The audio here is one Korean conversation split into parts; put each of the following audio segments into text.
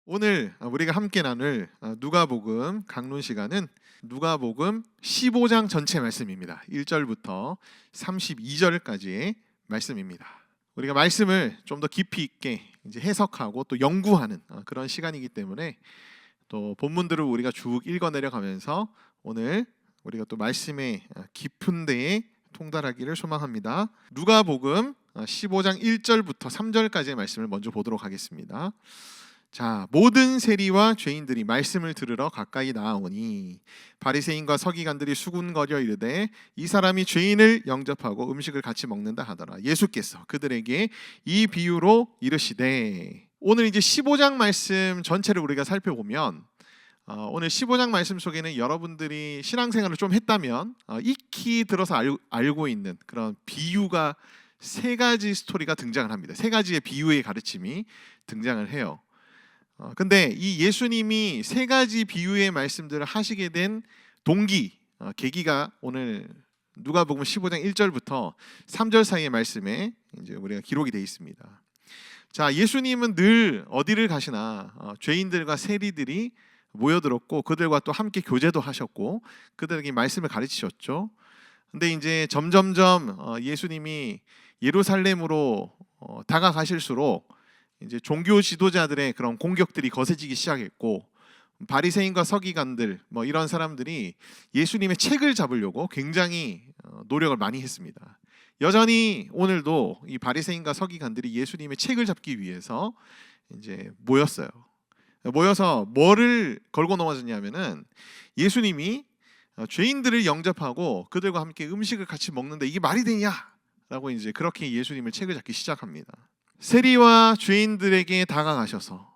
오늘 우리가 함께 나눌 누가복음 강론 시간은 누가복음 15장 전체 말씀입니다. 1절부터 32절까지의 말씀입니다. 우리가 말씀을 좀 더 깊이 있게 이제 해석하고 또 연구하는 그런 시간이기 때문에 또 본문들을 우리가 쭉 읽어내려 가면서 오늘 우리가 또 말씀의 깊은 데에 통달하기를 소망합니다. 누가복음 15장 1절부터 3절까지의 말씀을 먼저 보도록 하겠습니다. 자, 모든 세리와 죄인들이 말씀을 들으러 가까이 나아오니 바리새인과 서기관들이 수군거려 이르되 이 사람이 죄인을 영접하고 음식을 같이 먹는다 하더라. 예수께서 그들에게 이 비유로 이르시되, 오늘 이제 15장 말씀 전체를 우리가 살펴보면 오늘 15장 말씀 속에는 여러분들이 신앙생활을 좀 했다면 익히 들어서 알고 있는 그런 비유가 세 가지 스토리가 등장을 합니다. 세 가지의 비유의 가르침이 등장을 해요. 근데 이 예수님이 세 가지 비유의 말씀들을 하시게 된 동기, 계기가 오늘 누가복음 15장 1절부터 3절 사이의 말씀에 이제 우리가 기록이 되어 있습니다. 자, 예수님은 늘 어디를 가시나 죄인들과 세리들이 모여들었고 그들과 또 함께 교제도 하셨고 그들에게 말씀을 가르치셨죠. 근데 이제 점점점 예수님이 예루살렘으로 다가가실수록 이제 종교 지도자들의 그런 공격들이 거세지기 시작했고 바리새인과 서기관들 이런 사람들이 예수님의 책을 잡으려고 굉장히 노력을 많이 했습니다. 여전히 오늘도 이 바리새인과 서기관들이 예수님의 책을 잡기 위해서 이제 모여서 뭐를 걸고 넘어졌냐면은 예수님이 죄인들을 영접하고 그들과 함께 음식을 같이 먹는데 이게 말이 되냐라고 이제 그렇게 예수님을 책을 잡기 시작합니다. 세리와 죄인들에게 다가가셔서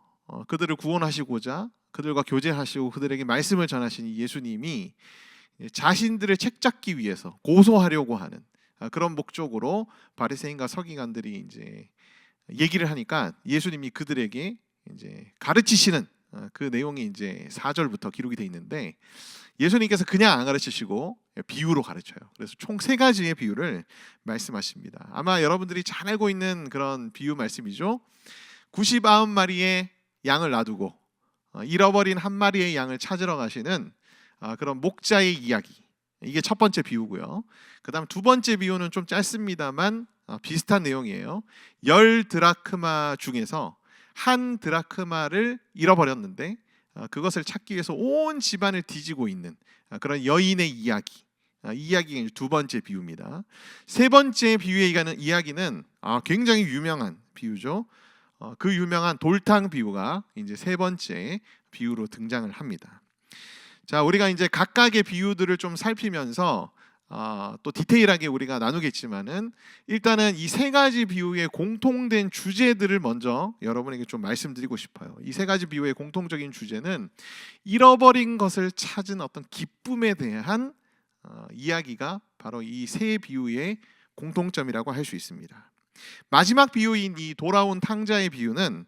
그들을 구원하시고자 그들과 교제하시고 그들에게 말씀을 전하신 예수님이 자신들을 책잡기 위해서 고소하려고 하는 그런 목적으로 바리새인과 서기관들이 이제 얘기를 하니까 예수님이 그들에게 이제 가르치시는 그 내용이 이제 4절부터 기록이 되어 있는데 예수님께서 그냥 안 가르치시고 비유로 가르쳐요. 그래서 총 세 가지의 비유를 말씀하십니다. 아마 여러분들이 잘 알고 있는 그런 비유 말씀이죠. 99마리의 양을 놔두고 잃어버린 한 마리의 양을 찾으러 가시는 그런 목자의 이야기. 이게 첫 번째 비유고요. 그 다음 두 번째 비유는 좀 짧습니다만 비슷한 내용이에요. 10드라크마 중에서 한 드라크마를 잃어버렸는데 그것을 찾기 위해서 온 집안을 뒤지고 있는 그런 여인의 이야기. 이야기가 두 번째 비유입니다. 세 번째 비유의 이야기는 굉장히 유명한 비유죠. 그 유명한 돌탕 비유가 이제 세 번째 비유로 등장을 합니다. 자, 우리가 이제 각각의 비유들을 좀 살피면서 또 디테일하게 우리가 나누겠지만은 일단은 이 세 가지 비유의 공통된 주제들을 먼저 여러분에게 좀 말씀드리고 싶어요. 이 세 가지 비유의 공통적인 주제는 잃어버린 것을 찾은 어떤 기쁨에 대한 이야기가 바로 이 세 비유의 공통점이라고 할 수 있습니다. 마지막 비유인 이 돌아온 탕자의 비유는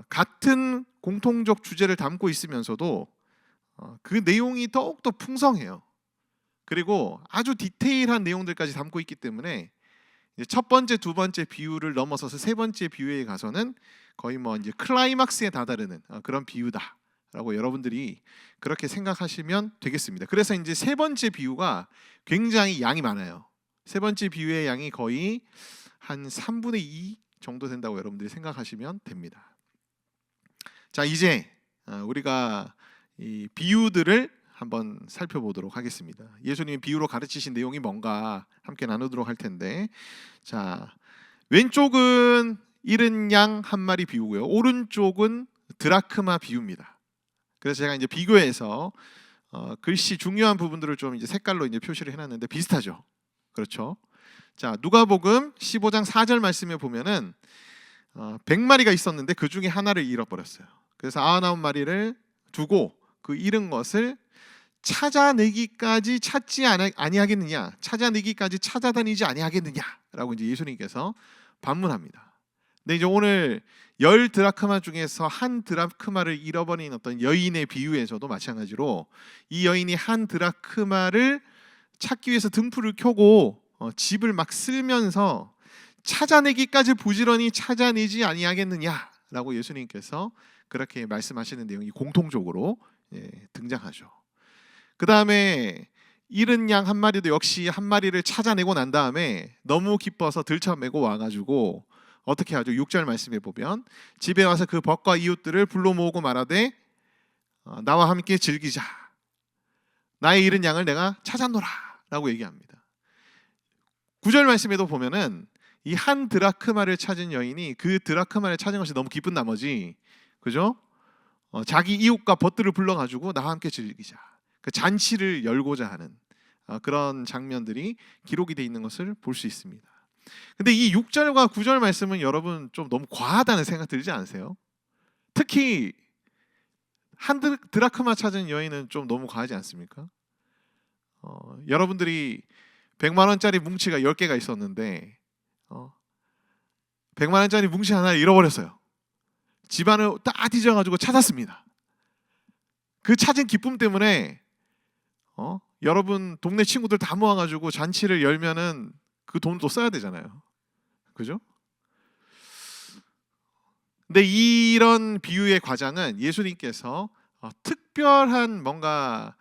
같은 공통적 주제를 담고 있으면서도 그 내용이 더욱더 풍성해요. 그리고 아주 디테일한 내용들까지 담고 있기 때문에 이제 첫 번째, 두 번째 비유를 넘어서서 세 번째 비유에 가서는 거의 이제 클라이막스에 다다르는 그런 비유다라고 여러분들이 그렇게 생각하시면 되겠습니다. 그래서 이제 세 번째 비유가 굉장히 양이 많아요. 세 번째 비유의 양이 거의 한 3분의 2 정도 된다고 여러분들이 생각하시면 됩니다. 자, 이제 우리가 이 비유들을 한번 살펴보도록 하겠습니다. 예수님이 비유로 가르치신 내용이 뭔가 함께 나누도록 할 텐데, 자, 왼쪽은 잃은 양 한 마리 비유고요. 오른쪽은 드라크마 비유입니다. 그래서 제가 이제 비교해서 글씨 중요한 부분들을 좀 이제 색깔로 이제 표시를 해놨는데 비슷하죠. 그렇죠? 자, 누가복음 15장 4절 말씀에 보면은 100마리가 있었는데 그 중에 하나를 잃어버렸어요. 그래서 99마리를 두고 그 잃은 것을 찾아내기까지 찾지 아니하겠느냐, 찾아내기까지 찾아다니지 아니하겠느냐라고 이제 예수님께서 반문합니다. 근데 이제 오늘 10드라크마 중에서 한 드라크마를 잃어버린 어떤 여인의 비유에서도 마찬가지로 이 여인이 한 드라크마를 찾기 위해서 등불을 켜고 집을 막 쓸면서 찾아내기까지 부지런히 찾아내지 아니하겠느냐라고 예수님께서 그렇게 말씀하시는 내용이 공통적으로 등장하죠. 그 다음에 잃은 양 한 마리도 역시 한 마리를 찾아내고 난 다음에 너무 기뻐서 들쳐메고 와가지고 어떻게 하죠? 6절 말씀에 보면 집에 와서 그 벗과 이웃들을 불러 모으고 말하되 나와 함께 즐기자. 나의 잃은 양을 내가 찾았노라 라고 얘기합니다. 9절 말씀에도 보면은 이 한 드라크마를 찾은 여인이 그 드라크마를 찾은 것이 너무 기쁜 나머지, 그죠? 자기 이웃과 벗들을 불러가지고 나와 함께 즐기자. 그 잔치를 열고자 하는 그런 장면들이 기록이 되어 있는 것을 볼 수 있습니다. 근데 이 6절과 9절 말씀은 여러분 좀 너무 과하다는 생각 들지 않으세요? 특히 한 드라크마 찾은 여인은 좀 너무 과하지 않습니까? 여러분들이 100만 원짜리 뭉치가 10개가 있었는데 100만 원짜리 뭉치 하나를 잃어버렸어요. 집안을 딱 뒤져가지고 찾았습니다. 그 찾은 기쁨 때문에 여러분 동네 친구들 다 모아가지고 잔치를 열면은 그 돈도 써야 되잖아요. 그죠? 근데 이런 비유의 과장은 예수님께서 특별한 뭔가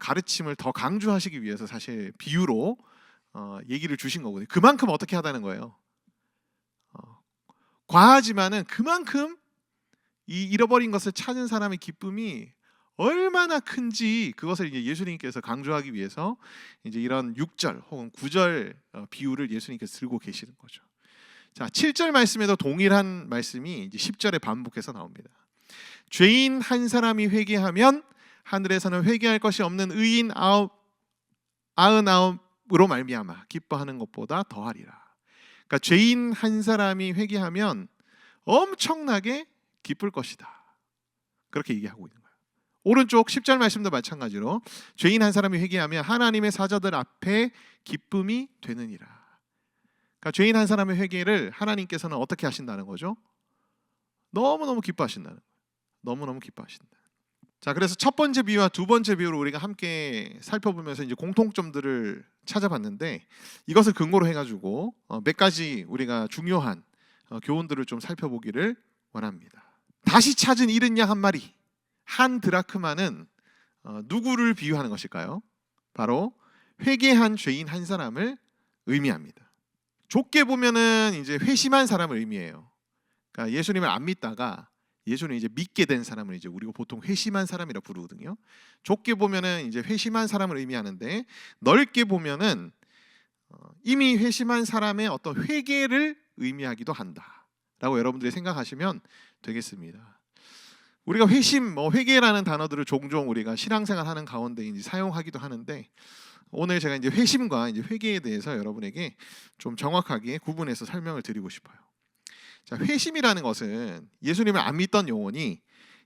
가르침을 더 강조하시기 위해서 사실 비유로 얘기를 주신 거거든요. 그만큼 어떻게 하다는 거예요. 과하지만은 그만큼 이 잃어버린 것을 찾은 사람의 기쁨이 얼마나 큰지 그것을 이제 예수님께서 강조하기 위해서 이제 이런 6절 혹은 9절 비유를 예수님께서 들고 계시는 거죠. 자, 7절 말씀에도 동일한 말씀이 이제 10절에 반복해서 나옵니다. 죄인 한 사람이 회개하면 하늘에서는 회개할 것이 없는 의인 99으로 말미암아 기뻐하는 것보다 더하리라. 그러니까 죄인 한 사람이 회개하면 엄청나게 기쁠 것이다. 그렇게 얘기하고 있는 거예요. 오른쪽 10절 말씀도 마찬가지로 죄인 한 사람이 회개하면 하나님의 사자들 앞에 기쁨이 되느니라. 그러니까 죄인 한 사람의 회개를 하나님께서는 어떻게 하신다는 거죠? 너무너무 기뻐하신다는 거예요. 너무너무 기뻐하신다. 자, 그래서 첫 번째 비유와 두 번째 비유를 우리가 함께 살펴보면서 이제 공통점들을 찾아봤는데 이것을 근거로 해가지고 몇 가지 우리가 중요한 교훈들을 좀 살펴보기를 원합니다. 다시 찾은 잃은 양 한 마리, 한 드라크마는 누구를 비유하는 것일까요? 바로 회개한 죄인 한 사람을 의미합니다. 좁게 보면은 이제 회심한 사람을 의미해요. 그러니까 예수님을 안 믿다가 예수를 이제 믿게 된 사람을 이제 우리가 보통 회심한 사람이라 부르거든요. 좁게 보면은 이제 회심한 사람을 의미하는데 넓게 보면은 이미 회심한 사람의 어떤 회개를 의미하기도 한다라고 여러분들이 생각하시면 되겠습니다. 우리가 회심, 회개라는 단어들을 종종 우리가 신앙생활하는 가운데 이제 사용하기도 하는데 오늘 제가 이제 회심과 이제 회개에 대해서 여러분에게 좀 정확하게 구분해서 설명을 드리고 싶어요. 자, 회심이라는 것은 예수님을 안 믿던 영혼이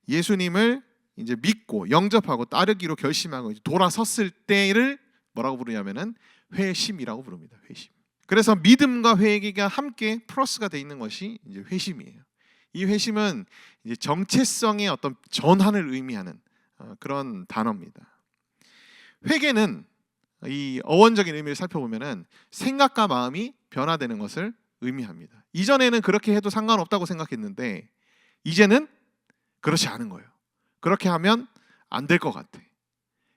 예수님을 이제 믿고 영접하고 따르기로 결심하고 이제 돌아섰을 때를 뭐라고 부르냐면은 회심이라고 부릅니다. 회심. 그래서 믿음과 회개가 함께 플러스가 돼 있는 것이 이제 회심이에요. 이 회심은 이제 정체성의 어떤 전환을 의미하는 그런 단어입니다. 회개는 이 어원적인 의미를 살펴보면은 생각과 마음이 변화되는 것을 의미합니다. 이전에는 그렇게 해도 상관없다고 생각했는데 이제는 그렇지 않은 거예요. 그렇게 하면 안 될 것 같아.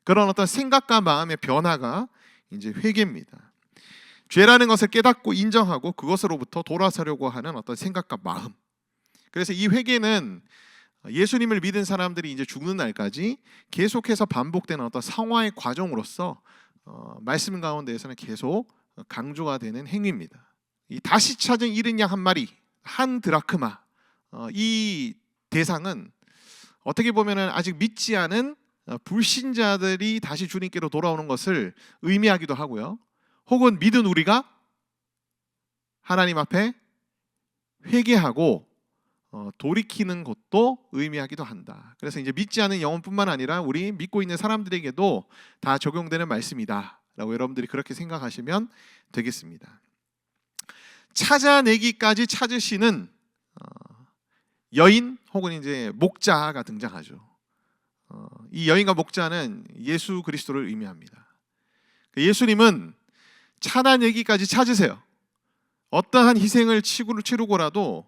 그런 어떤 생각과 마음의 변화가 이제 회개입니다. 죄라는 것을 깨닫고 인정하고 그것으로부터 돌아서려고 하는 어떤 생각과 마음. 그래서 이 회개는 예수님을 믿은 사람들이 이제 죽는 날까지 계속해서 반복되는 어떤 성화의 과정으로서 말씀 가운데에서는 계속 강조가 되는 행위입니다. 이 다시 찾은 잃은 양 한 마리, 한 드라크마, 이 대상은 어떻게 보면은 아직 믿지 않은 불신자들이 다시 주님께로 돌아오는 것을 의미하기도 하고요. 혹은 믿은 우리가 하나님 앞에 회개하고 돌이키는 것도 의미하기도 한다. 그래서 이제 믿지 않은 영혼뿐만 아니라 우리 믿고 있는 사람들에게도 다 적용되는 말씀이다라고 여러분들이 그렇게 생각하시면 되겠습니다. 찾아내기까지 찾으시는 여인 혹은 이제 목자가 등장하죠. 이 여인과 목자는 예수 그리스도를 의미합니다. 예수님은 찾아내기까지 찾으세요. 어떠한 희생을 치르고라도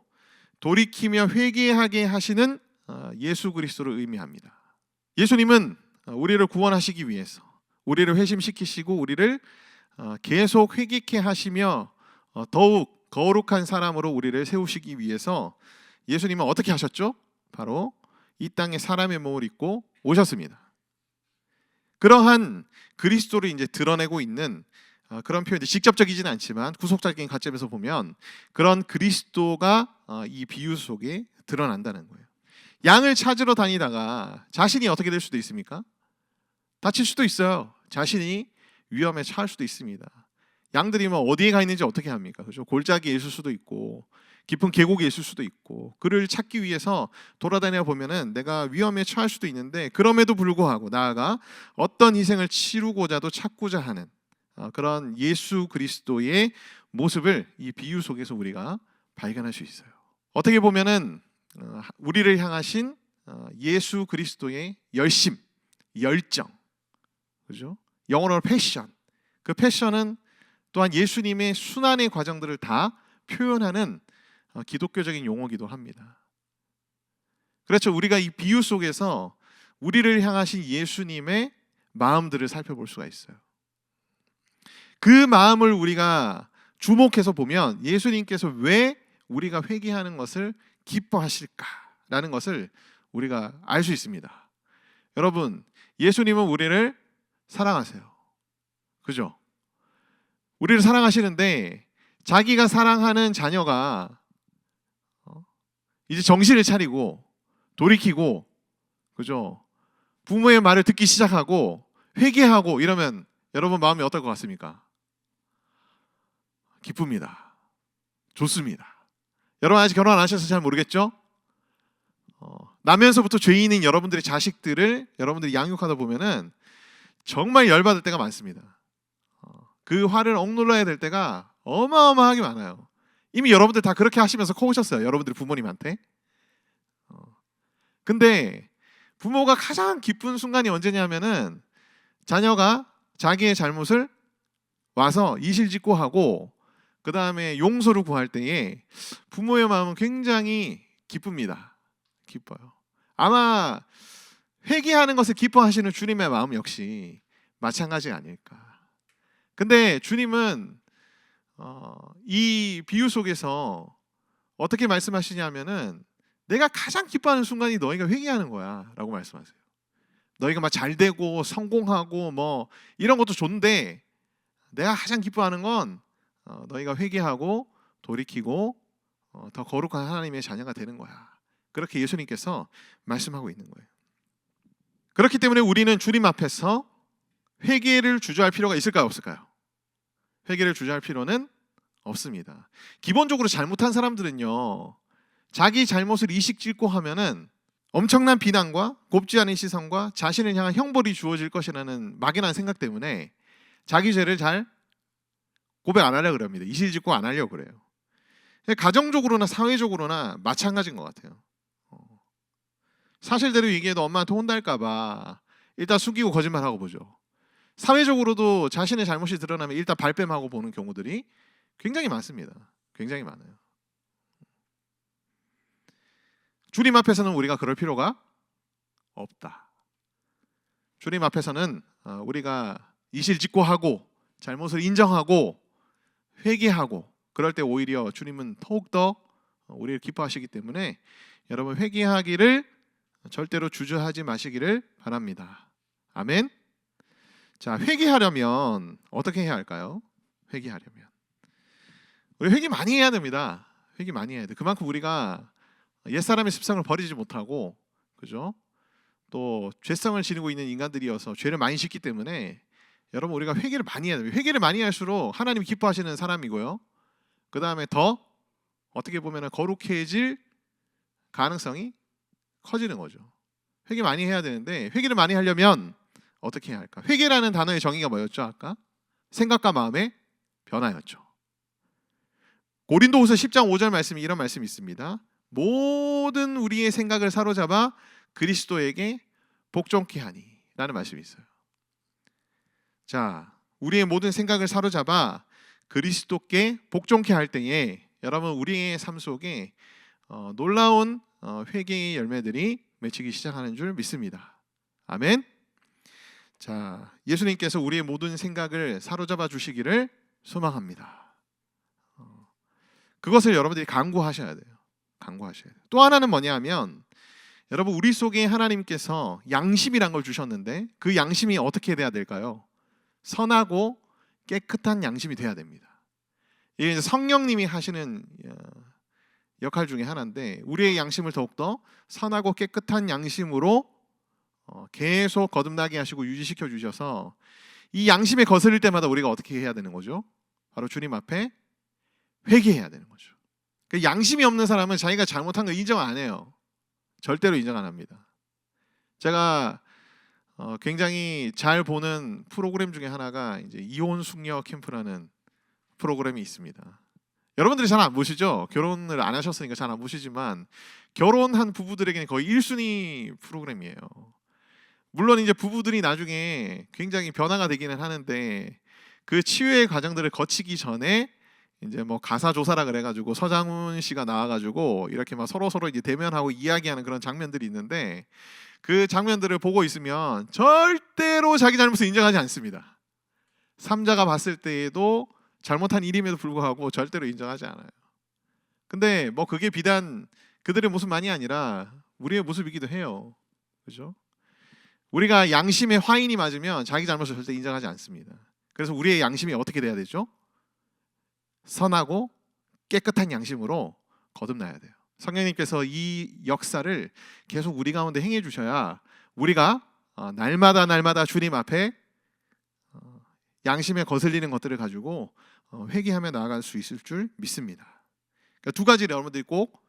돌이키며 회개하게 하시는 예수 그리스도를 의미합니다. 예수님은 우리를 구원하시기 위해서 우리를 회심시키시고 우리를 계속 회개케 하시며 더욱 거룩한 사람으로 우리를 세우시기 위해서 예수님은 어떻게 하셨죠? 바로 이 땅에 사람의 몸을 입고 오셨습니다. 그러한 그리스도를 이제 드러내고 있는 그런 표현이 직접적이지는 않지만 구속적인 관점에서 보면 그런 그리스도가 이 비유 속에 드러난다는 거예요. 양을 찾으러 다니다가 자신이 어떻게 될 수도 있습니까? 다칠 수도 있어요. 자신이 위험에 처할 수도 있습니다. 양들이 뭐 어디에 가 있는지 어떻게 합니까? 그렇죠? 골짜기에 있을 수도 있고 깊은 계곡에 있을 수도 있고 그를 찾기 위해서 돌아다녀 보면은 내가 위험에 처할 수도 있는데 그럼에도 불구하고 나아가 어떤 희생을 치르고자도 찾고자 하는 그런 예수 그리스도의 모습을 이 비유 속에서 우리가 발견할 수 있어요. 어떻게 보면은 우리를 향하신 예수 그리스도의 열심, 열정, 그죠? 영어로 패션. 그 패션은 또한 예수님의 순환의 과정들을 다 표현하는 기독교적인 용어기도 합니다. 그렇죠. 우리가 이 비유 속에서 우리를 향하신 예수님의 마음들을 살펴볼 수가 있어요. 그 마음을 우리가 주목해서 보면 예수님께서 왜 우리가 회개하는 것을 기뻐하실까라는 것을 우리가 알 수 있습니다. 여러분, 예수님은 우리를 사랑하세요. 그죠? 우리를 사랑하시는데 자기가 사랑하는 자녀가 이제 정신을 차리고 돌이키고, 그죠? 부모의 말을 듣기 시작하고 회개하고 이러면 여러분 마음이 어떨 것 같습니까? 기쁩니다. 좋습니다. 여러분 아직 결혼 안 하셔서 잘 모르겠죠? 나면서부터 죄인인 여러분들의 자식들을 여러분들이 양육하다 보면은 정말 열받을 때가 많습니다. 그 화를 억눌러야 될 때가 어마어마하게 많아요. 이미 여러분들 다 그렇게 하시면서 커오셨어요. 여러분들이 부모님한테. 근데 부모가 가장 기쁜 순간이 언제냐면은 자녀가 자기의 잘못을 와서 이실직고하고 그 다음에 용서를 구할 때에 부모의 마음은 굉장히 기쁩니다. 기뻐요. 아마 회개하는 것을 기뻐하시는 주님의 마음 역시 마찬가지가 아닐까. 근데 주님은 이 비유 속에서 어떻게 말씀하시냐면은 내가 가장 기뻐하는 순간이 너희가 회개하는 거야 라고 말씀하세요. 너희가 막 잘되고 성공하고 뭐 이런 것도 좋은데 내가 가장 기뻐하는 건 너희가 회개하고 돌이키고 더 거룩한 하나님의 자녀가 되는 거야. 그렇게 예수님께서 말씀하고 있는 거예요. 그렇기 때문에 우리는 주님 앞에서 회개를 주저할 필요가 있을까요? 없을까요? 회개를 주저할 필요는 없습니다. 기본적으로 잘못한 사람들은요, 자기 잘못을 이식짓고 하면은 엄청난 비난과 곱지 않은 시선과 자신을 향한 형벌이 주어질 것이라는 막연한 생각 때문에 자기 죄를 잘 고백 안 하려고 그럽니다. 이실짓고 안 하려고 그래요. 가정적으로나 사회적으로나 마찬가지인 것 같아요. 사실대로 얘기해도 엄마한테 혼날까 봐 일단 숨기고 거짓말하고 보죠. 사회적으로도 자신의 잘못이 드러나면 일단 발뺌하고 보는 경우들이 굉장히 많습니다. 굉장히 많아요. 주님 앞에서는 우리가 그럴 필요가 없다. 주님 앞에서는 우리가 이실직고하고 잘못을 인정하고 회개하고 그럴 때 오히려 주님은 더욱더 우리를 기뻐하시기 때문에 여러분 회개하기를 절대로 주저하지 마시기를 바랍니다. 아멘. 자, 회개하려면 어떻게 해야 할까요? 회개하려면 우리 회개 많이 해야 됩니다. 회개 많이 해야 돼. 그만큼 우리가 옛사람의 습성을 버리지 못하고, 그죠? 또 죄성을 지니고 있는 인간들이어서 죄를 많이 짓기 때문에 여러분 우리가 회개를 많이 해야 돼요. 회개를 많이 할수록 하나님이 기뻐하시는 사람이고요. 그 다음에 더 어떻게 보면 거룩해질 가능성이 커지는 거죠. 회개 많이 해야 되는데 회개를 많이 하려면 어떻게 해야 할까? 회개라는 단어의 정의가 뭐였죠? 아까 생각과 마음의 변화였죠. 고린도후서 10장 5절 말씀이 이런 말씀이 있습니다. 모든 우리의 생각을 사로잡아 그리스도에게 복종케 하니 라는 말씀이 있어요. 자, 우리의 모든 생각을 사로잡아 그리스도께 복종케 할 때에 여러분 우리의 삶 속에 놀라운 회개의 열매들이 맺히기 시작하는 줄 믿습니다. 아멘. 자, 예수님께서 우리의 모든 생각을 사로잡아 주시기를 소망합니다. 그것을 여러분들이 간구하셔야 돼요. 간구하셔야 돼요. 또 하나는 뭐냐면 여러분, 우리 속에 하나님께서 양심이란 걸 주셨는데 그 양심이 어떻게 돼야 될까요? 선하고 깨끗한 양심이 돼야 됩니다. 이게 이제 성령님이 하시는 역할 중에 하나인데, 우리의 양심을 더욱더 선하고 깨끗한 양심으로 계속 거듭나게 하시고 유지시켜 주셔서 이 양심에 거스를 때마다 우리가 어떻게 해야 되는 거죠? 바로 주님 앞에 회개해야 되는 거죠. 그 양심이 없는 사람은 자기가 잘못한 거 인정 안 해요. 절대로 인정 안 합니다. 제가 굉장히 잘 보는 프로그램 중에 하나가 이제 이혼 숙녀 캠프라는 프로그램이 있습니다. 여러분들이 잘 안 보시죠? 결혼을 안 하셨으니까 잘 안 보시지만 결혼한 부부들에게는 거의 1순위 프로그램이에요. 물론 이제 부부들이 나중에 굉장히 변화가 되기는 하는데 그 치유의 과정들을 거치기 전에 이제 뭐 가사 조사라 그래가지고 서장훈 씨가 나와가지고 이렇게 막 서로 이제 대면하고 이야기하는 그런 장면들이 있는데, 그 장면들을 보고 있으면 절대로 자기 잘못을 인정하지 않습니다. 삼자가 봤을 때에도 잘못한 일임에도 불구하고 절대로 인정하지 않아요. 근데 뭐 그게 비단 그들의 모습만이 아니라 우리의 모습이기도 해요. 그렇죠? 우리가 양심의 화인이 맞으면 자기 잘못을 절대 인정하지 않습니다. 그래서 우리의 양심이 어떻게 돼야 되죠? 선하고 깨끗한 양심으로 거듭나야 돼요. 성령님께서 이 역사를 계속 우리 가운데 행해 주셔야 우리가 날마다 주님 앞에 양심에 거슬리는 것들을 가지고 회개하며 나아갈 수 있을 줄 믿습니다. 그러니까 두 가지를 여러분들이 꼭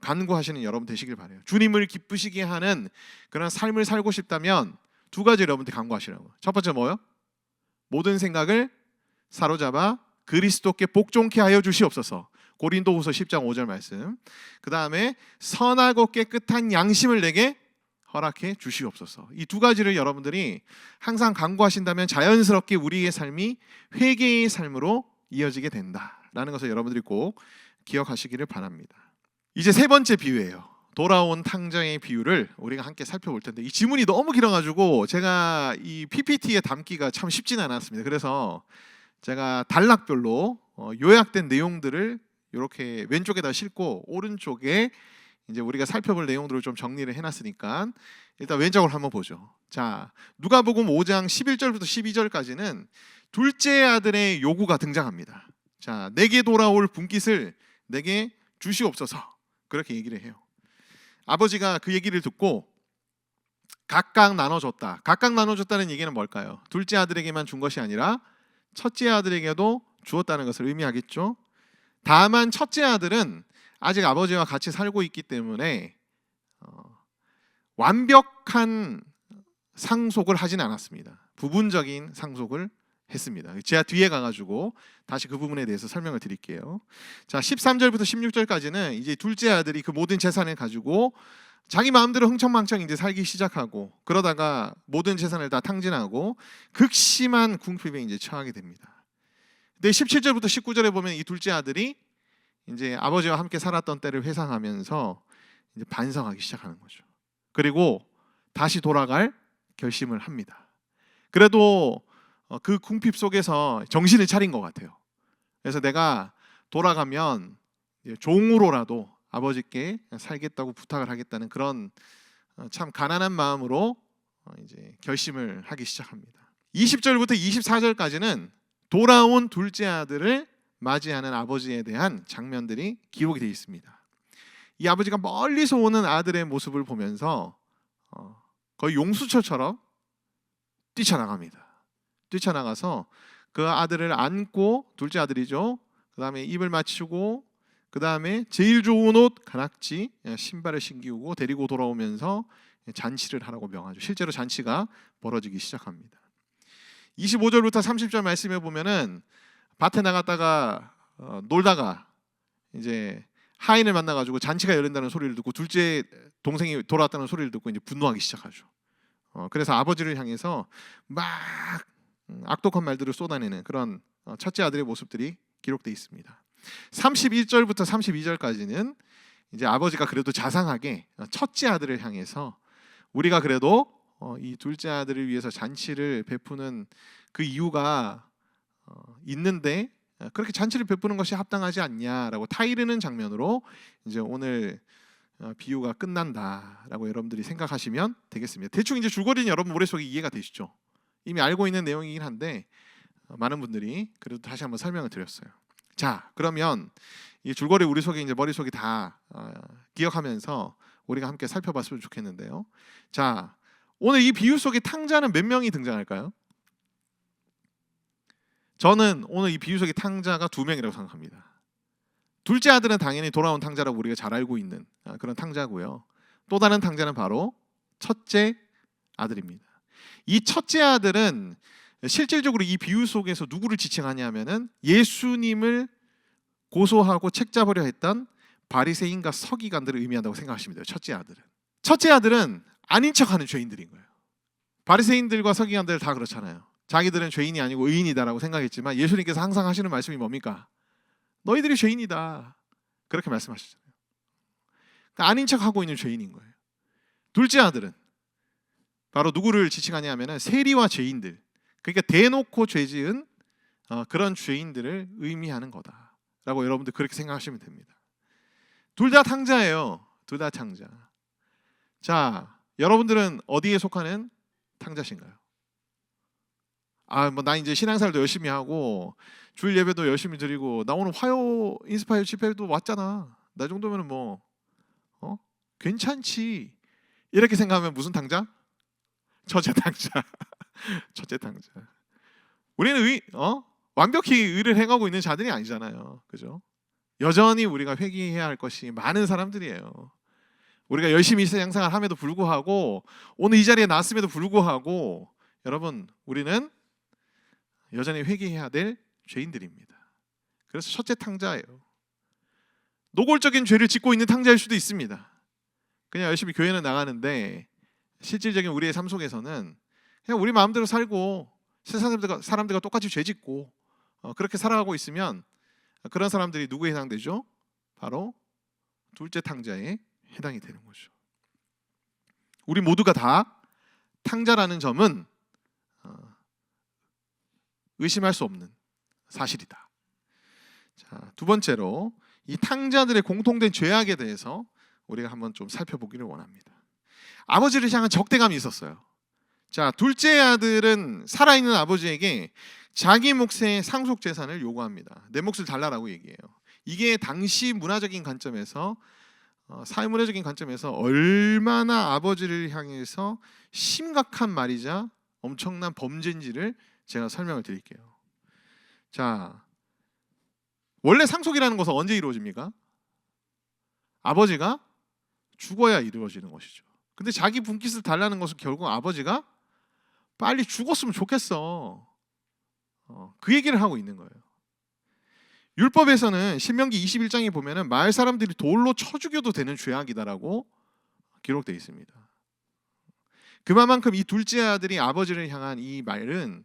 간구하시는 여러분 되시길 바라요. 주님을 기쁘시게 하는 그런 삶을 살고 싶다면 두 가지를 여러분들이 간구하시라고. 첫 번째 뭐요? 모든 생각을 사로잡아 그리스도께 복종케 하여 주시옵소서. 고린도후서 10장 5절 말씀. 그 다음에 선하고 깨끗한 양심을 내게 허락해 주시옵소서. 이 두 가지를 여러분들이 항상 간구하신다면 자연스럽게 우리의 삶이 회개의 삶으로 이어지게 된다라는 것을 여러분들이 꼭 기억하시기를 바랍니다. 이제 세 번째 비유예요. 돌아온 탕자의 비유를 우리가 함께 살펴볼 텐데, 이 지문이 너무 길어가지고 제가 이 PPT에 담기가 참 쉽지는 않았습니다. 그래서 제가 단락별로 요약된 내용들을 이렇게 왼쪽에다 싣고 오른쪽에 이제 우리가 살펴볼 내용들을 좀 정리를 해놨으니까 일단 왼쪽으로 한번 보죠. 자, 누가복음 5장 11절부터 12절까지는 둘째 아들의 요구가 등장합니다. 자, 내게 돌아올 분깃을 내게 주시옵소서, 그렇게 얘기를 해요. 아버지가 그 얘기를 듣고 각각 나눠줬다. 각각 나눠줬다는 얘기는 뭘까요? 둘째 아들에게만 준 것이 아니라 첫째 아들에게도 주었다는 것을 의미하겠죠. 다만 첫째 아들은 아직 아버지와 같이 살고 있기 때문에 완벽한 상속을 하진 않았습니다. 부분적인 상속을 했습니다. 제가 뒤에 가가지고 다시 그 부분에 대해서 설명을 드릴게요. 자, 13절부터 16절까지는 이제 둘째 아들이 그 모든 재산을 가지고 자기 마음대로 흥청망청 이제 살기 시작하고, 그러다가 모든 재산을 다 탕진하고 극심한 궁핍에 이제 처하게 됩니다. 근데 17절부터 19절에 보면 이 둘째 아들이 이제 아버지와 함께 살았던 때를 회상하면서 이제 반성하기 시작하는 거죠. 그리고 다시 돌아갈 결심을 합니다. 그래도 그 궁핍 속에서 정신을 차린 것 같아요. 그래서 내가 돌아가면 종으로라도 아버지께 살겠다고 부탁을 하겠다는 그런 참 가난한 마음으로 이제 결심을 하기 시작합니다. 20절부터 24절까지는 돌아온 둘째 아들을 맞이하는 아버지에 대한 장면들이 기록이 되어 있습니다. 이 아버지가 멀리서 오는 아들의 모습을 보면서 거의 용수철처럼 뛰쳐나갑니다. 뛰쳐나가서 그 아들을 안고, 둘째 아들이죠. 그 다음에 입을 맞추고, 그 다음에 제일 좋은 옷, 가락지, 신발을 신기우고 데리고 돌아오면서 잔치를 하라고 명하죠. 실제로 잔치가 벌어지기 시작합니다. 25절부터 30절 말씀에 보면은 밭에 나갔다가 놀다가 이제 하인을 만나가지고 잔치가 열린다는 소리를 듣고 둘째 동생이 돌아왔다는 소리를 듣고 이제 분노하기 시작하죠. 그래서 아버지를 향해서 막 악독한 말들을 쏟아내는 그런 첫째 아들의 모습들이 기록되어 있습니다. 31절부터 32절까지는 이제 아버지가 그래도 자상하게 첫째 아들을 향해서 우리가 그래도 이 둘째 아들을 위해서 잔치를 베푸는 그 이유가 있는데 그렇게 잔치를 베푸는 것이 합당하지 않냐라고 타이르는 장면으로 이제 오늘 비유가 끝난다라고 여러분들이 생각하시면 되겠습니다. 대충 이제 줄거리는 여러분 머릿속에 이해가 되시죠? 이미 알고 있는 내용이긴 한데 많은 분들이 그래도 다시 한번 설명을 드렸어요. 자, 그러면 이 줄거리 우리 속에 이제 머릿속에 다 기억하면서 우리가 함께 살펴봤으면 좋겠는데요. 자, 오늘 이 비유 속에 탕자는 몇 명이 등장할까요? 저는 오늘 이 비유 속의 탕자가 2명이라고 생각합니다. 둘째 아들은 당연히 돌아온 탕자라고 우리가 잘 알고 있는 그런 탕자고요. 또 다른 탕자는 바로 첫째 아들입니다. 이 첫째 아들은 실질적으로 이 비유 속에서 누구를 지칭하냐면은 예수님을 고소하고 책잡으려 했던 바리새인과 서기관들을 의미한다고 생각하시면 돼요. 첫째 아들은 아닌 척하는 죄인들인 거예요. 바리새인들과 서기관들 다 그렇잖아요. 자기들은 죄인이 아니고 의인이다라고 생각했지만 예수님께서 항상 하시는 말씀이 뭡니까? 너희들이 죄인이다. 그렇게 말씀하시잖아요. 그러니까 아닌 척하고 있는 죄인인 거예요. 둘째 아들은 바로 누구를 지칭하냐면은 세리와 죄인들. 그러니까 대놓고 죄지은 그런 죄인들을 의미하는 거다라고 여러분들 그렇게 생각하시면 됩니다. 둘 다 탕자예요. 둘 다 탕자. 자, 여러분들은 어디에 속하는 탕자신가요? 뭐 나 이제 신앙생활도 열심히 하고 주일 예배도 열심히 드리고 나 오늘 화요 인스파이어 집회도 왔잖아. 나 정도면은 뭐 괜찮지. 이렇게 생각하면 무슨 탕자? 첫째 탕자. 첫째 탕자. 우리는 완벽히 의를 행하고 있는 자들이 아니잖아요. 그죠? 여전히 우리가 회개해야 할 것이 많은 사람들이에요. 우리가 열심히 신앙생활 함에도 불구하고 오늘 이 자리에 나왔음에도 불구하고 여러분 우리는 여전히 회개해야 될 죄인들입니다. 그래서 첫째 탕자예요. 노골적인 죄를 짓고 있는 탕자일 수도 있습니다. 그냥 열심히 교회는 나가는데 실질적인 우리의 삶 속에서는 그냥 우리 마음대로 살고 세상 사람들과 똑같이 죄 짓고 그렇게 살아가고 있으면 그런 사람들이 누구에 해당되죠? 바로 둘째 탕자에 해당이 되는 거죠. 우리 모두가 다 탕자라는 점은 의심할 수 없는 사실이다. 자, 두 번째로 이 탕자들의 공통된 죄악에 대해서 우리가 한번 좀 살펴보기를 원합니다. 아버지를 향한 적대감이 있었어요. 자, 둘째 아들은 살아있는 아버지에게 자기 몫의 상속 재산을 요구합니다. 내 몫을 달라라고 얘기해요. 이게 당시 문화적인 관점에서 사회문화적인 관점에서 얼마나 아버지를 향해서 심각한 말이자 엄청난 범죄인지를 제가 설명을 드릴게요. 자, 원래 상속이라는 것은 언제 이루어집니까? 아버지가 죽어야 이루어지는 것이죠. 근데 자기 분깃을 달라는 것은 결국 아버지가 빨리 죽었으면 좋겠어. 그 얘기를 하고 있는 거예요. 율법에서는 신명기 21장에 보면은 마을 사람들이 돌로 쳐 죽여도 되는 죄악이다라고 기록되어 있습니다. 그만큼 이 둘째 아들이 아버지를 향한 이 말은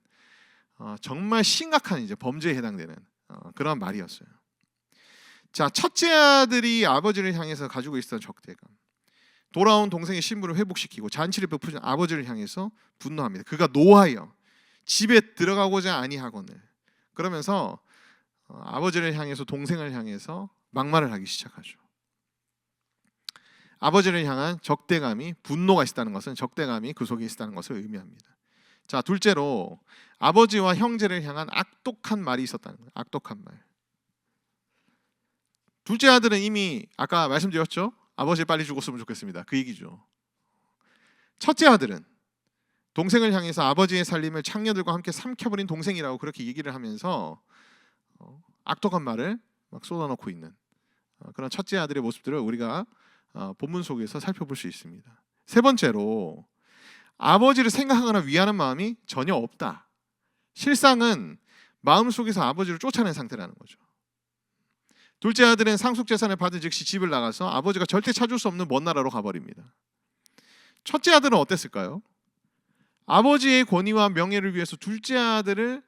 정말 심각한 이제 범죄에 해당되는 그런 말이었어요. 자, 첫째 아들이 아버지를 향해서 가지고 있었던 적대감. 돌아온 동생의 신분을 회복시키고 잔치를 베푸는 아버지를 향해서 분노합니다. 그가 노하여 집에 들어가고자 아니하거늘. 그러면서 아버지를 향해서 동생을 향해서 막말을 하기 시작하죠. 아버지를 향한 적대감이 분노가 있었다는 것은 적대감이 그 속에 있었다는 것을 의미합니다. 자, 둘째로 아버지와 형제를 향한 악독한 말이 있었다는 거예요. 악독한 말. 둘째 아들은 이미 아까 말씀드렸죠. 아버지 빨리 죽었으면 좋겠습니다. 그 얘기죠. 첫째 아들은 동생을 향해서 아버지의 살림을 창녀들과 함께 삼켜버린 동생이라고 그렇게 얘기를 하면서 악독한 말을 막 쏟아놓고 있는 그런 첫째 아들의 모습들을 우리가 본문 속에서 살펴볼 수 있습니다. 세 번째로 아버지를 생각하거나 위하는 마음이 전혀 없다. 실상은 마음속에서 아버지를 쫓아낸 상태라는 거죠. 둘째 아들은 상속재산을 받은 즉시 집을 나가서 아버지가 절대 찾을 수 없는 먼 나라로 가버립니다. 첫째 아들은 어땠을까요? 아버지의 권위와 명예를 위해서 둘째 아들을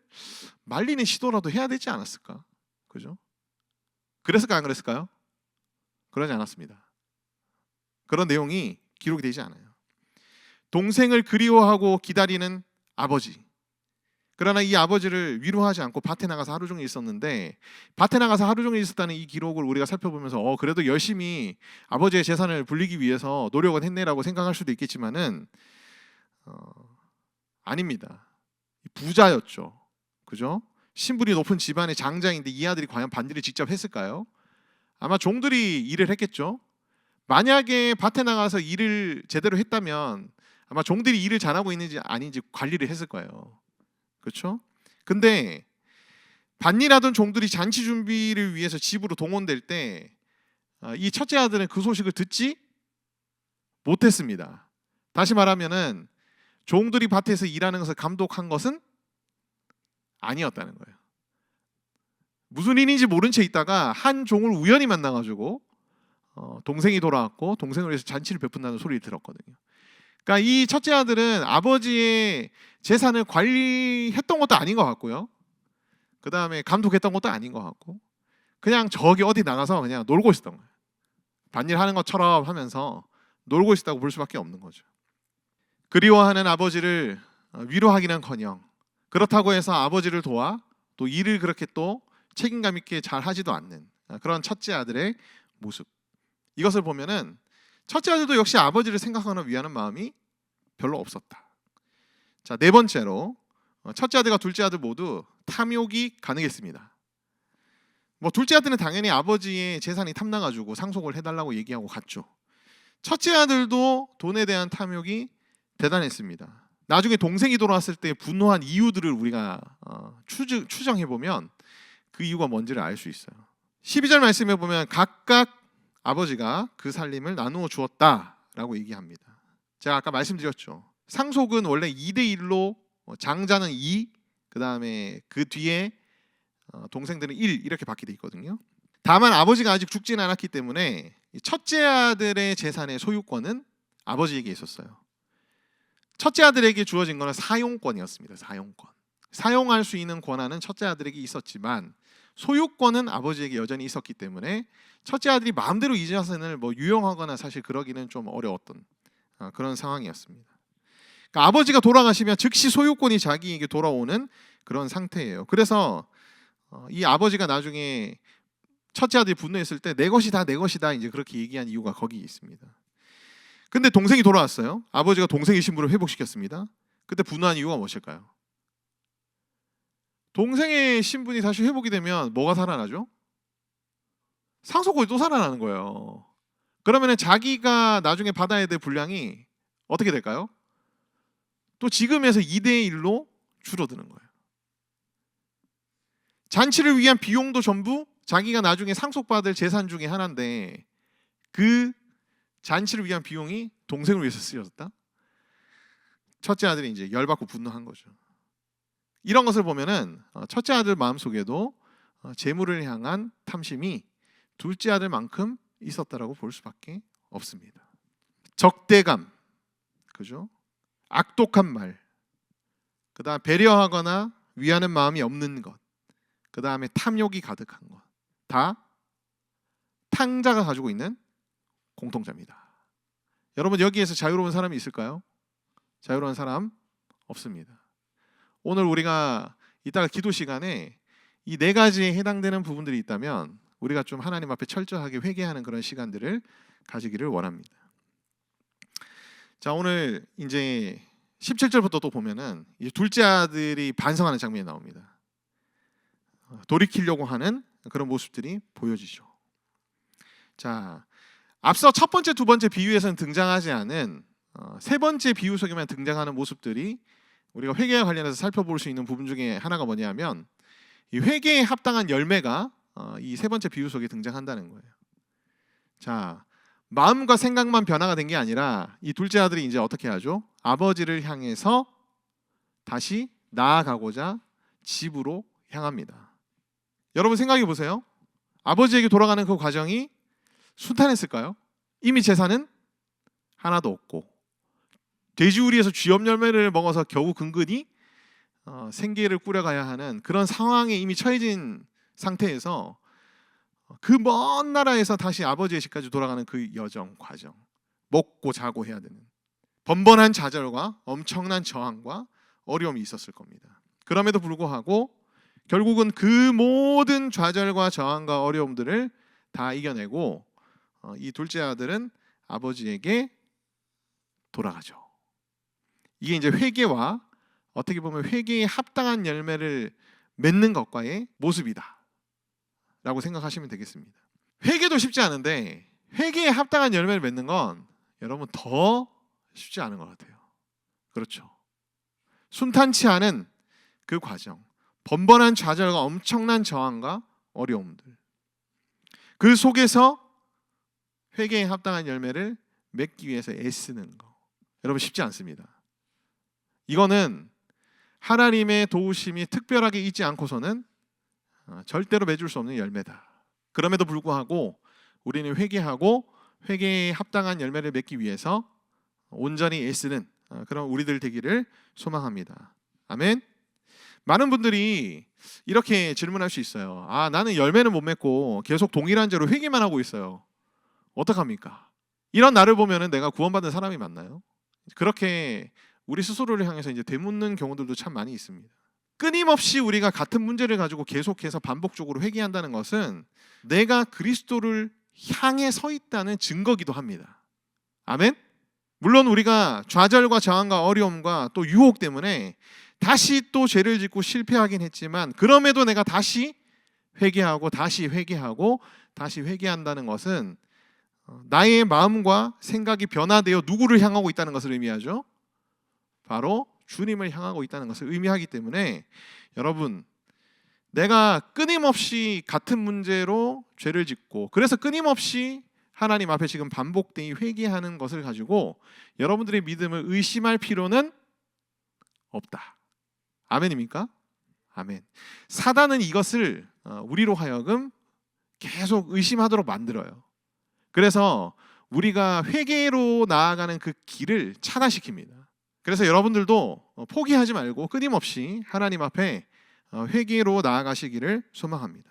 말리는 시도라도 해야 되지 않았을까? 그죠? 그랬을까 안 그랬을까요? 그러지 않았습니다. 그런 내용이 기록이 되지 않아요. 동생을 그리워하고 기다리는 아버지. 그러나 이 아버지를 위로하지 않고 밭에 나가서 하루 종일 있었는데, 밭에 나가서 하루 종일 있었다는 이 기록을 우리가 살펴보면서 그래도 열심히 아버지의 재산을 불리기 위해서 노력은 했네라고 생각할 수도 있겠지만은 아닙니다. 부자였죠. 그죠? 신분이 높은 집안의 장자인데 이 아들이 과연 반일을 직접 했을까요? 아마 종들이 일을 했겠죠. 만약에 밭에 나가서 일을 제대로 했다면 아마 종들이 일을 잘하고 있는지 아닌지 관리를 했을 거예요. 그렇죠? 근데 밭일하던 종들이 잔치 준비를 위해서 집으로 동원될 때 이 첫째 아들은 그 소식을 듣지 못했습니다. 다시 말하면은 종들이 밭에서 일하는 것을 감독한 것은 아니었다는 거예요. 무슨 일인지 모른 채 있다가 한 종을 우연히 만나가지고 동생이 돌아왔고 동생을 위해서 잔치를 베푼다는 소리를 들었거든요. 그러니까 이 첫째 아들은 아버지의 재산을 관리했던 것도 아닌 것 같고요. 그 다음에 감독했던 것도 아닌 것 같고, 그냥 저기 어디 나가서 그냥 놀고 있었던 거예요. 밭일하는 것처럼 하면서 놀고 있었다고 볼 수밖에 없는 거죠. 그리워하는 아버지를 위로하기는커녕 그렇다고 해서 아버지를 도와 또 일을 그렇게 또 책임감 있게 잘 하지도 않는 그런 첫째 아들의 모습. 이것을 보면은 첫째 아들도 역시 아버지를 생각하거나 위하는 마음이 별로 없었다. 자, 네 번째로 첫째 아들과 둘째 아들 모두 탐욕이 가능했습니다. 둘째 아들은 당연히 아버지의 재산이 탐나가지고 상속을 해달라고 얘기하고 갔죠. 첫째 아들도 돈에 대한 탐욕이 대단했습니다. 나중에 동생이 돌아왔을 때 분노한 이유들을 우리가 추정해보면 그 이유가 뭔지를 알 수 있어요. 12절 말씀에 보면 각각 아버지가 그 살림을 나누어 주었다라고 얘기합니다. 제가 아까 말씀드렸죠. 상속은 원래 2대1로 장자는 2, 그 다음에 그 뒤에 동생들은 1 이렇게 받게 돼 있거든요. 다만 아버지가 아직 죽지는 않았기 때문에 첫째 아들의 재산의 소유권은 아버지에게 있었어요. 첫째 아들에게 주어진 것은 사용권이었습니다. 사용권. 사용할 수 있는 권한은 첫째 아들에게 있었지만 소유권은 아버지에게 여전히 있었기 때문에 첫째 아들이 마음대로 이 재산을 유용하거나 사실 그러기는 좀 어려웠던 그런 상황이었습니다. 그러니까 아버지가 돌아가시면 즉시 소유권이 자기에게 돌아오는 그런 상태예요. 그래서 이 아버지가 나중에 첫째 아들이 분노했을 때 내 것이다 내 것이다 이제 그렇게 얘기한 이유가 거기 있습니다. 근데 동생이 돌아왔어요. 아버지가 동생의 신분을 회복시켰습니다. 그때 분노한 이유가 무엇일까요? 동생의 신분이 다시 회복이 되면 뭐가 살아나죠? 상속권이 또 살아나는 거예요. 그러면 자기가 나중에 받아야 될 분량이 어떻게 될까요? 또 지금에서 2대1로 줄어드는 거예요. 잔치를 위한 비용도 전부 자기가 나중에 상속받을 재산 중에 하나인데 그 잔치를 위한 비용이 동생을 위해서 쓰여졌다? 첫째 아들이 이제 열받고 분노한 거죠. 이런 것을 보면은 첫째 아들 마음속에도 재물을 향한 탐심이 둘째 아들만큼 있었다라고 볼 수밖에 없습니다. 적대감, 그죠? 악독한 말, 그다음 배려하거나 위하는 마음이 없는 것, 그다음에 탐욕이 가득한 것, 다 탕자가 가지고 있는 공통점이다. 여러분 여기에서 자유로운 사람이 있을까요? 자유로운 사람 없습니다. 오늘 우리가 이따가 기도 시간에 이 네 가지에 해당되는 부분들이 있다면 우리가 좀 하나님 앞에 철저하게 회개하는 그런 시간들을 가지기를 원합니다. 자, 오늘 이제 17절부터 또 보면은 이 둘째 아들이 반성하는 장면이 나옵니다. 돌이키려고 하는 그런 모습들이 보여지죠. 자, 앞서 첫 번째, 두 번째 비유에서는 등장하지 않은 세 번째 비유 속에만 등장하는 모습들이 우리가 회개와 관련해서 살펴볼 수 있는 부분 중에 하나가 뭐냐면 이 회개에 합당한 열매가 이 세 번째 비유 속에 등장한다는 거예요. 자, 마음과 생각만 변화가 된 게 아니라 이 둘째 아들이 이제 어떻게 하죠? 아버지를 향해서 다시 나아가고자 집으로 향합니다. 여러분 생각해 보세요. 아버지에게 돌아가는 그 과정이 순탄했을까요? 이미 재산은 하나도 없고 돼지우리에서 쥐염 열매를 먹어서 겨우 근근히 생계를 꾸려가야 하는 그런 상황에 이미 처해진 상태에서 그 먼 나라에서 다시 아버지의 집까지 돌아가는 그 여정, 과정, 먹고 자고 해야 되는 번번한 좌절과 엄청난 저항과 어려움이 있었을 겁니다. 그럼에도 불구하고 결국은 그 모든 좌절과 저항과 어려움들을 다 이겨내고 이 둘째 아들은 아버지에게 돌아가죠. 이게 이제 회개와 어떻게 보면 회개에 합당한 열매를 맺는 것과의 모습이다 라고 생각하시면 되겠습니다. 회개도 쉽지 않은데 회개에 합당한 열매를 맺는 건 여러분 더 쉽지 않은 것 같아요. 그렇죠. 순탄치 않은 그 과정, 번번한 좌절과 엄청난 저항과 어려움들, 그 속에서 회개에 합당한 열매를 맺기 위해서 애쓰는 거, 여러분 쉽지 않습니다. 이거는 하나님의 도우심이 특별하게 있지 않고서는 절대로 맺을 수 없는 열매다. 그럼에도 불구하고 우리는 회개하고 회개에 합당한 열매를 맺기 위해서 온전히 애쓰는 그런 우리들 되기를 소망합니다. 아멘. 많은 분들이 이렇게 질문할 수 있어요. 나는 열매는 못 맺고 계속 동일한 죄로 회개만 하고 있어요. 어떡합니까? 이런 나를 보면은 내가 구원받은 사람이 맞나요? 그렇게 우리 스스로를 향해서 이제 되묻는 경우들도 참 많이 있습니다. 끊임없이 우리가 같은 문제를 가지고 계속해서 반복적으로 회개한다는 것은 내가 그리스도를 향해 서 있다는 증거기도 합니다. 아멘? 물론 우리가 좌절과 저항과 어려움과 또 유혹 때문에 다시 또 죄를 짓고 실패하긴 했지만 그럼에도 내가 다시 회개하고 다시 회개하고 다시 회개한다는 것은 나의 마음과 생각이 변화되어 누구를 향하고 있다는 것을 의미하죠. 바로 주님을 향하고 있다는 것을 의미하기 때문에 여러분, 내가 끊임없이 같은 문제로 죄를 짓고 그래서 끊임없이 하나님 앞에 지금 반복되이 회개하는 것을 가지고 여러분들의 믿음을 의심할 필요는 없다. 아멘입니까? 아멘. 사단은 이것을 우리로 하여금 계속 의심하도록 만들어요. 그래서 우리가 회개로 나아가는 그 길을 차단시킵니다. 그래서 여러분들도 포기하지 말고 끊임없이 하나님 앞에 회개로 나아가시기를 소망합니다.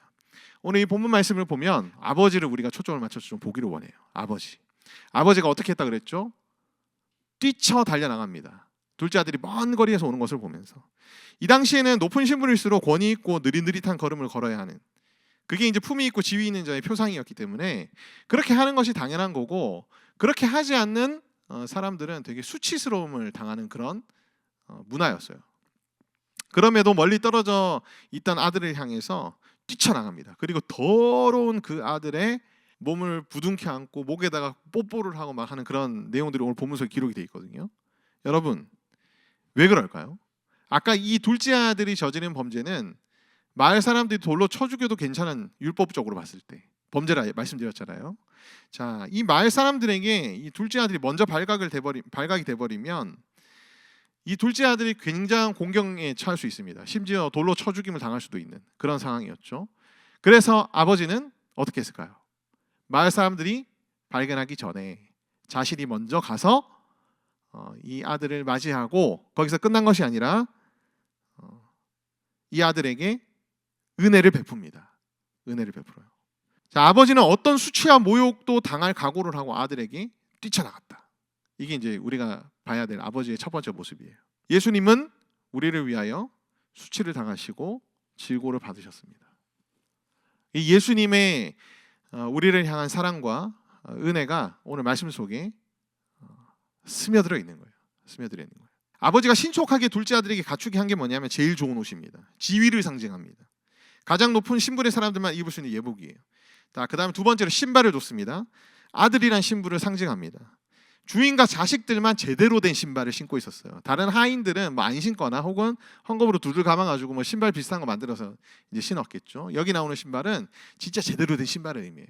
오늘 이 본문 말씀을 보면 아버지를 우리가 초점을 맞춰서 좀 보기를 원해요. 아버지가 어떻게 했다 그랬죠? 뛰쳐 달려나갑니다. 둘째 아들이 먼 거리에서 오는 것을 보면서 이 당시에는 높은 신분일수록 권위 있고 느릿느릿한 걸음을 걸어야 하는, 그게 이제 품위 있고 지위 있는 자의 표상이었기 때문에 그렇게 하는 것이 당연한 거고, 그렇게 하지 않는 사람들은 되게 수치스러움을 당하는 그런 문화였어요. 그럼에도 멀리 떨어져 있던 아들을 향해서 뛰쳐나갑니다. 그리고 더러운 그 아들의 몸을 부둥켜 안고 목에다가 뽀뽀를 하고 막 하는 그런 내용들이 오늘 본문서에 기록이 되어 있거든요. 여러분, 왜 그럴까요? 아까 이 둘째 아들이 저지른 범죄는 마을 사람들이 돌로 쳐 죽여도 괜찮은, 율법적으로 봤을 때 범죄라 말씀드렸잖아요. 자, 이 마을 사람들에게 이 둘째 아들이 먼저 발각이 돼버리면 이 둘째 아들이 굉장한 공경에 처할 수 있습니다. 심지어 돌로 쳐 죽임을 당할 수도 있는 그런 상황이었죠. 그래서 아버지는 어떻게 했을까요? 마을 사람들이 발견하기 전에 자신이 먼저 가서 이 아들을 맞이하고, 거기서 끝난 것이 아니라 이 아들에게 은혜를 베풉니다. 은혜를 베풀어요. 자, 아버지는 어떤 수치와 모욕도 당할 각오를 하고 아들에게 뛰쳐나갔다. 이게 이제 우리가 봐야 될 아버지의 첫 번째 모습이에요. 예수님은 우리를 위하여 수치를 당하시고 질고를 받으셨습니다. 이 예수님의 우리를 향한 사랑과 은혜가 오늘 말씀 속에 스며들어 있는 거예요. 스며들어 있는 거예요. 아버지가 신속하게 둘째 아들에게 갖추게 한 게 뭐냐면 제일 좋은 옷입니다. 지위를 상징합니다. 가장 높은 신분의 사람들만 입을 수 있는 예복이에요. 그 다음에 두 번째로 신발을 줬습니다. 아들이란 신분을 상징합니다. 주인과 자식들만 제대로 된 신발을 신고 있었어요. 다른 하인들은 뭐 안 신거나 혹은 헝겊으로 두들 감아가지고 뭐 신발 비슷한 거 만들어서 이제 신었겠죠. 여기 나오는 신발은 진짜 제대로 된 신발을 의미해요.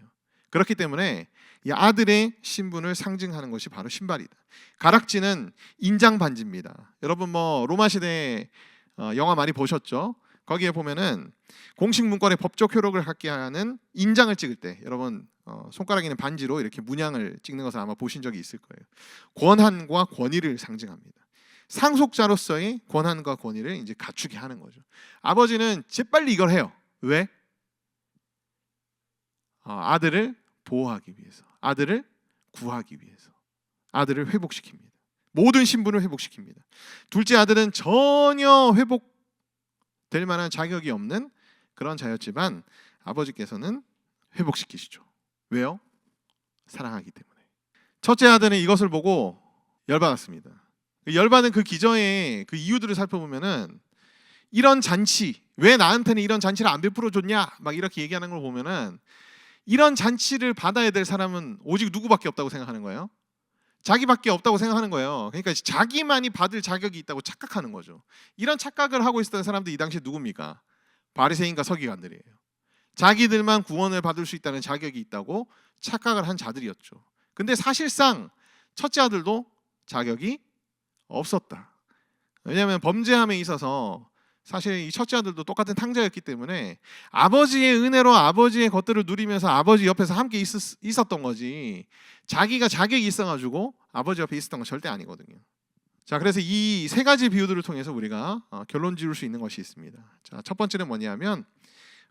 그렇기 때문에 이 아들의 신분을 상징하는 것이 바로 신발이다. 가락지는 인장 반지입니다. 여러분 뭐 로마 시대 영화 많이 보셨죠? 거기에 보면은 공식 문건의 법적 효력을 갖게 하는 인장을 찍을 때 여러분 손가락에 있는 반지로 이렇게 문양을 찍는 것을 아마 보신 적이 있을 거예요. 권한과 권위를 상징합니다. 상속자로서의 권한과 권위를 이제 갖추게 하는 거죠. 아버지는 재빨리 이걸 해요. 왜? 아들을 보호하기 위해서, 아들을 구하기 위해서. 아들을 회복시킵니다. 모든 신분을 회복시킵니다. 둘째 아들은 전혀 회복될 만한 자격이 없는 그런 자였지만 아버지께서는 회복시키시죠. 왜요? 사랑하기 때문에. 첫째 아들은 이것을 보고 열받았습니다. 열받은 그 기저의 그 이유들을 살펴보면은 이런 잔치, 왜 나한테는 이런 잔치를 안 베풀어 줬냐 막 이렇게 얘기하는 걸 보면은 이런 잔치를 받아야 될 사람은 오직 누구밖에 없다고 생각하는 거예요. 자기밖에 없다고 생각하는 거예요. 그러니까 자기만이 받을 자격이 있다고 착각하는 거죠. 이런 착각을 하고 있었던 사람들이 이 당시에 누굽니까? 바리새인과 서기관들이에요. 자기들만 구원을 받을 수 있다는 자격이 있다고 착각을 한 자들이었죠. 근데 사실상 첫째 아들도 자격이 없었다. 왜냐하면 범죄함에 있어서 사실 이 첫째 아들도 똑같은 탕자였기 때문에 아버지의 은혜로 아버지의 것들을 누리면서 아버지 옆에서 함께 있었던 거지, 자기가 자격이 있어가지고 아버지 옆에 있었던 건 절대 아니거든요. 자, 그래서 이 세 가지 비유들을 통해서 우리가 결론 지을 수 있는 것이 있습니다. 자, 첫 번째는 뭐냐면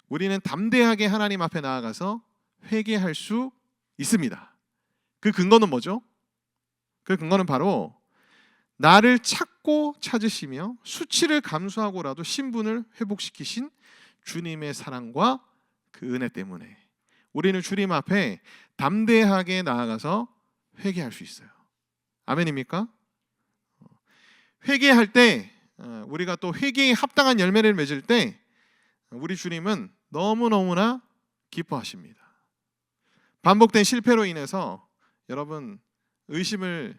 우리는 담대하게 하나님 앞에 나아가서 회개할 수 있습니다. 그 근거는 뭐죠? 그 근거는 바로 나를 찾고 찾으시며 수치를 감수하고라도 신분을 회복시키신 주님의 사랑과 그 은혜 때문에 우리는 주님 앞에 담대하게 나아가서 회개할 수 있어요. 아멘입니까? 회개할 때 우리가 또 회개에 합당한 열매를 맺을 때 우리 주님은 너무너무나 기뻐하십니다. 반복된 실패로 인해서 여러분 의심을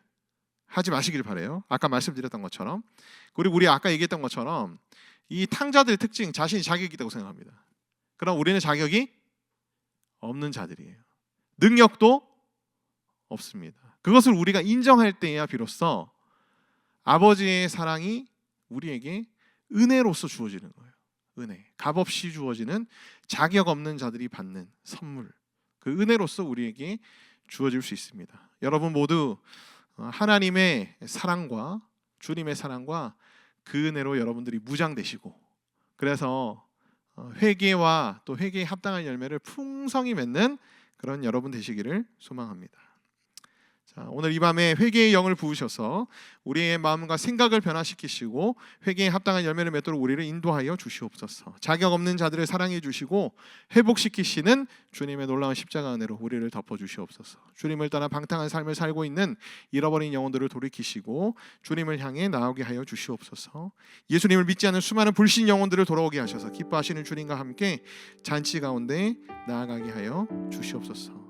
하지 마시길 바래요. 아까 말씀드렸던 것처럼, 그리고 우리 아까 얘기했던 것처럼 이 탕자들의 특징, 자신이 자격이 있다고 생각합니다. 그럼 우리는 자격이 없는 자들이에요. 능력도 없습니다. 그것을 우리가 인정할 때야 비로소 아버지의 사랑이 우리에게 은혜로서 주어지는 거예요. 은혜, 값없이 주어지는 자격 없는 자들이 받는 선물, 그 은혜로서 우리에게 주어질 수 있습니다. 여러분 모두 하나님의 사랑과 주님의 사랑과 그 은혜로 여러분들이 무장되시고, 그래서 회개와 또 회개에 합당한 열매를 풍성히 맺는 그런 여러분 되시기를 소망합니다. 자, 오늘 이 밤에 회개의 영을 부으셔서 우리의 마음과 생각을 변화시키시고 회개에 합당한 열매를 맺도록 우리를 인도하여 주시옵소서. 자격 없는 자들을 사랑해 주시고 회복시키시는 주님의 놀라운 십자가 은혜로 우리를 덮어 주시옵소서. 주님을 따라 방탕한 삶을 살고 있는 잃어버린 영혼들을 돌이키시고 주님을 향해 나오게 하여 주시옵소서. 예수님을 믿지 않는 수많은 불신 영혼들을 돌아오게 하셔서 기뻐하시는 주님과 함께 잔치 가운데 나아가게 하여 주시옵소서.